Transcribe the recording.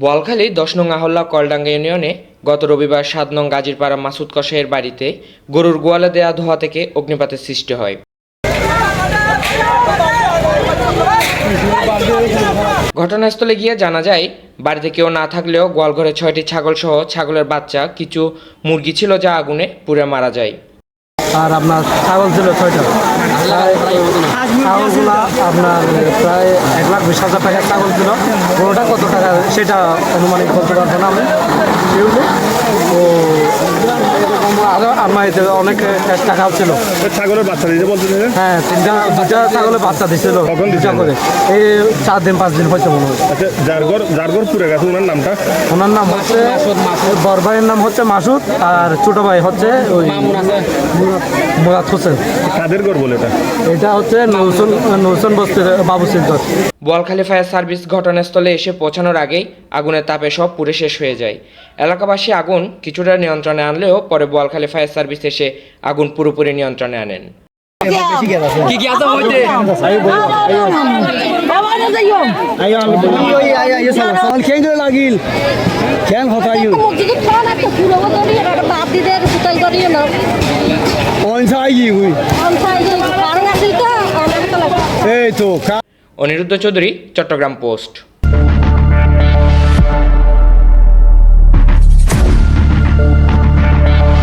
বোয়ালখালী ১০ নং আহল্লা কলডাঙ্গা ইউনিয়নে গত রবিবার ৭ নং গাজীরপাড়া মাসুদ কসাইয়ের বাড়িতে গরুর গোয়ালে দেয়া ধোঁয়া থেকে অগ্নিপাতের সৃষ্টি হয়। ঘটনাস্থলে গিয়ে জানা যায়, বাড়িতে কেউ না থাকলেও গোয়ালঘরে ৬টি ছাগল সহ ছাগলের বাচ্চা, কিছু মুরগি ছিল যা আগুনে পুড়ে মারা যায়। আর আপনার ছাগল ছিল 6টা। ছাগলগুলো আপনার প্রায় ১,২০,০০০ টাকার ছাগল ছিল। গরুটা কত টাকা সেটা অনুমানিক বলতে পারবো না আমি। ও আরও আমার এতে অনেক ক্যাশ টাকাও ছিল। ছাগলের বাচ্চা দিতে বলতে? হ্যাঁ, দুটা ছাগলের বাচ্চা দিছিল। দুটা করে এই 4 দিন 5 দিন হয়েছে মনে হয়। আচ্ছা, যার ঘর পুড়ে গেছে ওনার নামটা? ওনার নাম হচ্ছে বড় ভাইয়ের নাম হচ্ছে মাসুদ, আর ছোট ভাই হচ্ছে ওই মুরাদ হোসেন। কাদের ঘর বলে এটা? এটা হচ্ছে নৌসন বস্তির বাবুসির ঘর। বোয়ালখালী ফায়ার সার্ভিস ঘটনাস্থলে এসে পৌঁছানোর আগেই আগুনের তাপে সব পুড়ে শেষ হয়ে যায়। এলাকাবাসী আগুন কিছুটা নিয়ন্ত্রণে আনলেও পরে বোয়ালখালী ফায়ার সার্ভিস এসে আগুন পুরোপুরি নিয়ন্ত্রণে আনেন। অনিরুদ্ধ চৌধুরী, চট্টগ্রাম পোস্ট।